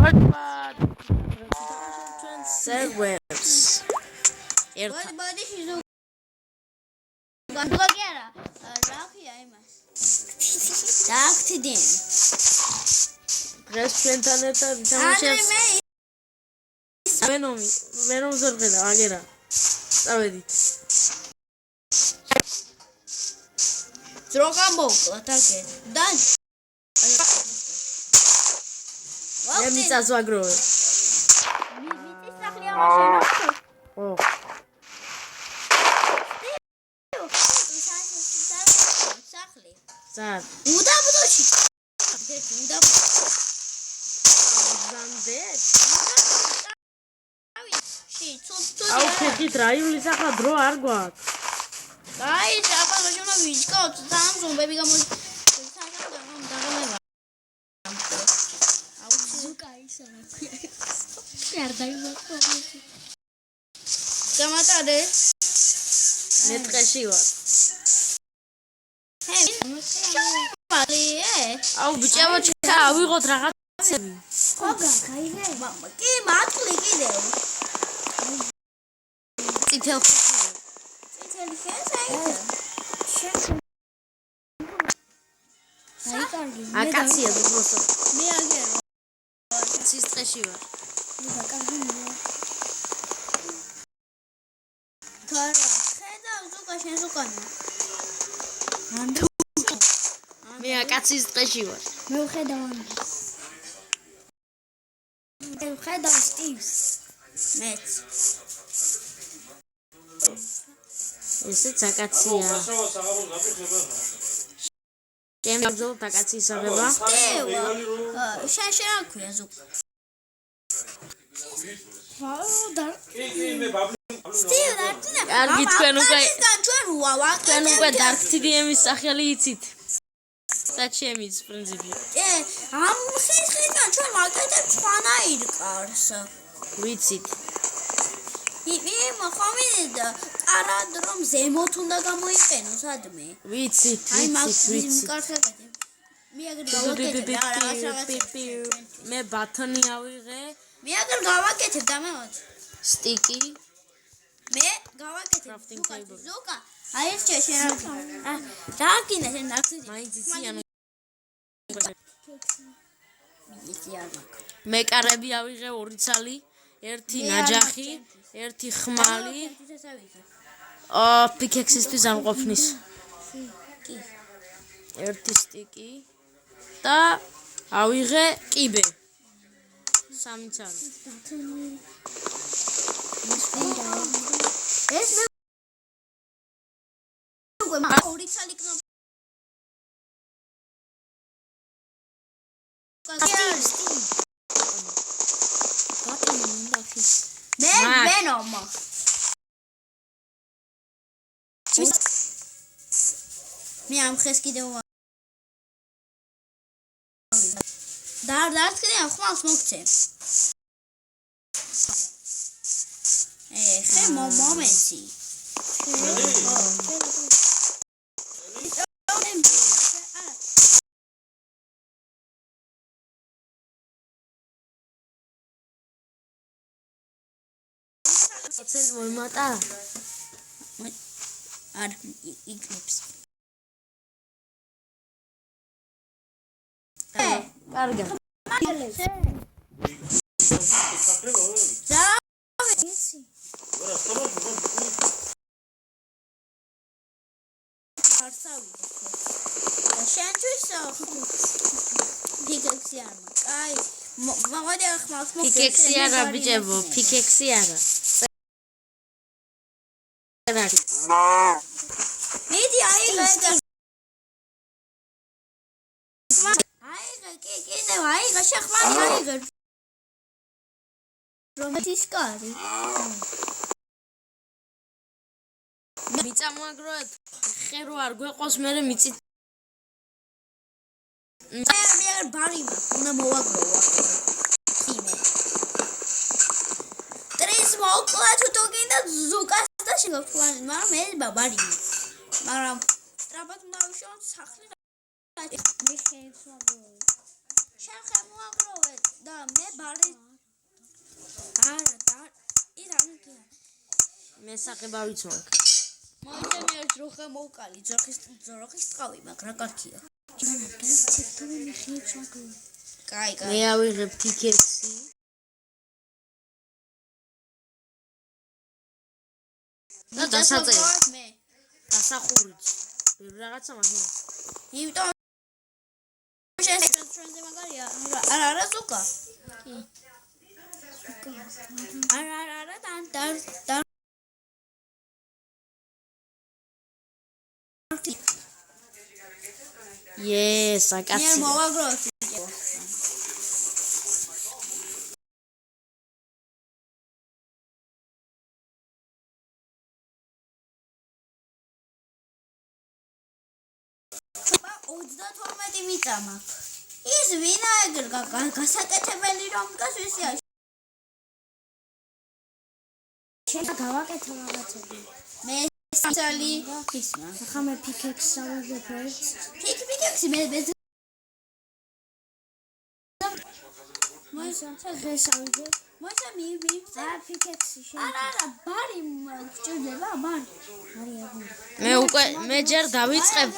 What? Servers. Body shizu. Gagera. Rakia imas. Daqtidin. Restaurant-თან ერთად თამაშობს. Venom ზორღედა, აგერა. წავედით. დროგა მოვკლა თაკე. და მე მიწას ვაგროვე. მიწის სახლი ამაშენო. ო. სახლი. სად? უდაბნოში. ზანდე. აუ ფეხით რა იulis ახლა დრო არ გვაქვს. აი, აბა მოშონა ვიჩკოთ, თან ზომბები გამოდი. გამატარე. მე ტყეში ვარ. აუ ბიჭებო ჩა ავიღოთ რაღაცები. ხოგა, გაიგე? კი, მატყლი კიდევ. წითელ წითელი ხესაით. დაიკარგი. აკაცია დუბლოსო. მე აგერო. ცის ტყეში ვარ. დაკარგი მე. ქარა, ხედა ზუკა შენ ზუკანა. მე აკაცის ტყეში ვარ. მე ვხედავ. მე ვხედავ სტივს. მეც. ესეც აკაცია. ჩემ გზოლ აკაცის აღება. შენ რა ქვია ზუკ? სტივ დარტინა. კარგი თქვენ უკვე ჩვენ უკვე Dark TDM-ის სახელი იცით. და ჩემის პრინციპი. ამ ხისხისგან ჩვენ ვაკეთებ სხვანაირ კარს. ვიცით. იმ ხომიდა არად რომ ზემოთ უნდა გამოიყენოს ადმე. ვიცით. აი მაგ კარხებდი. მე აგერ გავაკეთებ რაღაც. მე ბათონი ავიღე. მე აგერ გავაკეთებ და მე ვარ. სტიკი. მე გავაკეთებ ზუკა. აი ეს შენ რა. დაგინა შენ ნახსი. მაინც იციანო. იციანო. მე კარები ავიღე 2 ცალი, 1 ნაჯახი, 1 ხმალი. პიკექსისთვის ამყოფნის. 1 სტიკი და ავიღე კიბე. 3 ცალი. ეს მე უკვე 2 ცალი კნოპი. მე ვენომ. მე ამ ხეს კიდევ დარდარცხდი ხმალს მოგცე. ხე მომენტი. ცენ მოიმატა? არ იკლებს. კარგა. შენთვის პიკექსი არ მაქვს. აი, მოდი ახმალს მოგცე. პიკექსი არა ბიჭებო, პიკექსი არა. მიდი აიღე. აიღე, კიდევ აიღე, შეხმალი აიღე. რომეთის კარი. მიწა მოაგროვეთ. ხერო არ გვეყოს მე მიწით. მე ბარი უნდა მოვაგროვო. იმე. ტრეს მოკლა თუ გინდა ზუკას და შეგავთვალ, მაგრამ მე ბარი. მაგრამ სტრაბად უნდა ვიშოვო სახლი. მე ხეებს ვაგროვე. შენ ხემოაგროვე და მე ბარი არა და ირანკი მე საღებავიც მაქვს. მოიწე მე ერთ როხა მოვკალი ძროხის ტყავი მაგრამ კარგია კაი მე ავიღებ ტიკეტსი. და დასაწევად მე დასახურიც. ბევრი რაღაცა მაგია. იმიტომ შენ ჩვენზე მაგარია არა ზუკა კი არა და Yes, I got მე it. მოვაგროვებ ოცდათორმეტი მიწა მაქვს. ის ვინაეგრ გასაკეთებელი რომ დგას ისეა. შენ გავაკეთე რაღაცები. მე სალი ისმა. ახლა მე პიკექს ავიღებ ერთ. პიკექსი მე მოიცა დღეს ავიღებ. მოიცა მი პიკექსი შენ. არა ბარი გჭირდება ბარი. მე ჯერ დავიწყებ.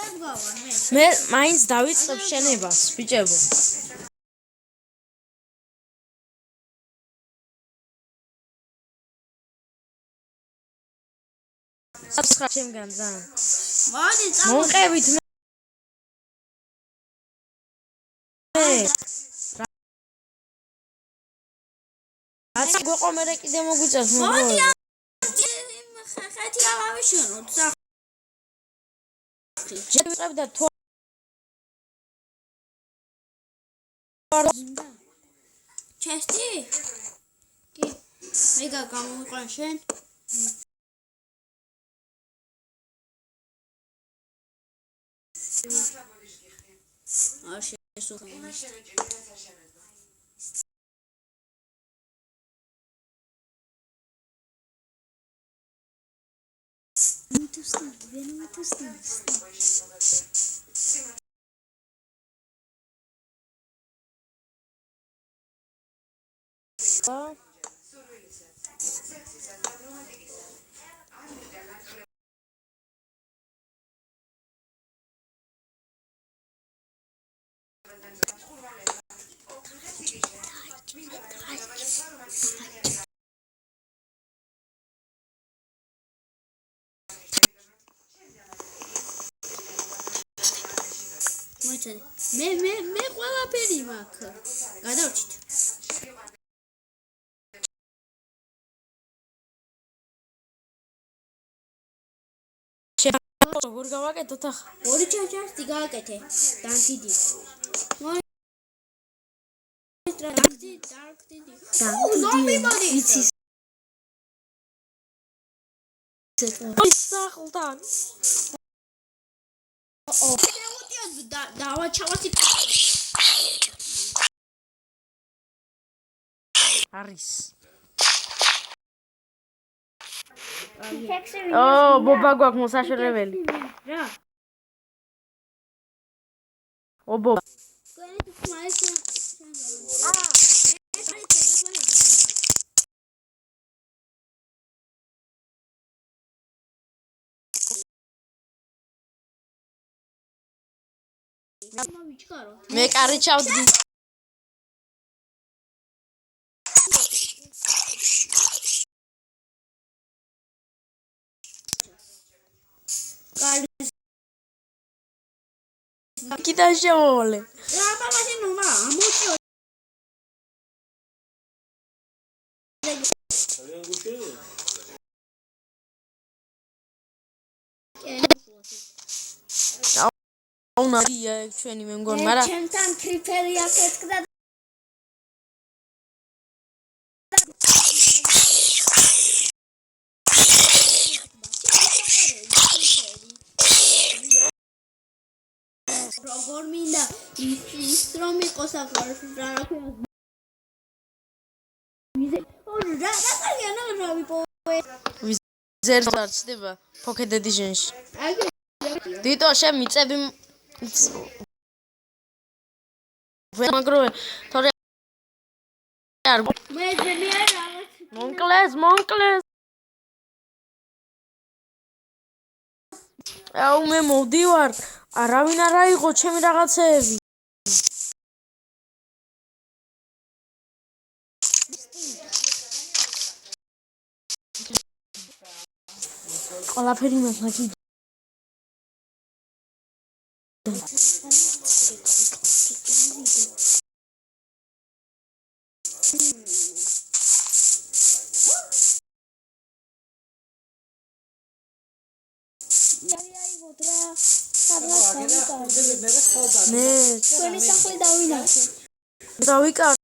მე მაინც დავიწყებ შენებას, ბიჭებო. საბსხრა შემგან ძალიან. მოდი მომყევით მე. რაც გვეყო მე კიდე მოგვიწევს მოდი მოგო. ხეთი ავავიშენოთ ჯერ ვიყებ და თუ ჩესტი კი მე გამოვიყან შენ არ შესუხმის მოიცადე მე ყველაფერი მაქვს გადავჭით როგორ გავაკეთოთ ახლა? ორი ჩაჭარსი გააკეთე დანკიდი დანკიდი ზომბი მოდი იცის სახლთან. დავაჩავასი არის. პიკექსი ბობა გვაქვს მოსაშორებელი. რა ბობა. კოენით მაის მე კარი ჩავდგი. კიდე შემოვალე. რა მამაში ნუმა ამოჭო აუნარია ჩვენი მე მგონი, მაგრამ ჩემთან კრიფერი აკეთდა როგორ მინდა ის რომ იყოს ახლა რა ქვია რა კარგია ნარავი პოე ვიზერდა ჩდება Pocket Edition-ში. დიტო შენ მიწები მაგრამ თორე არ მე ძალიან რაღაც მონკლეს აუ მე მოვდივარ არავინ არ აიღო ჩემი რაღაცეები ყველაფერი მასაკი აიღოთ რა სადღაც დავიკარგე მე თქვენი სახლი დავინახე დავიკარგე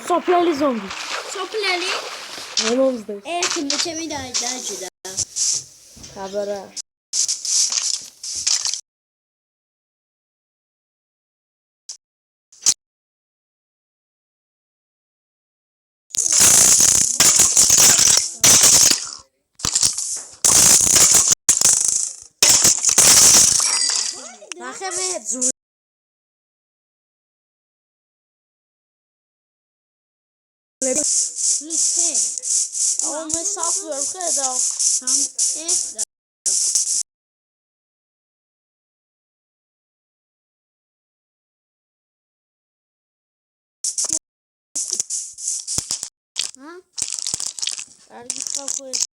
სოფლელი ზომბი სოფლელი მე მომზდებს ერთი მე ჩემი დაიჭდა აბარა ნახე მე აუ მე საფს ვერ ხედავ კარგი ხალხო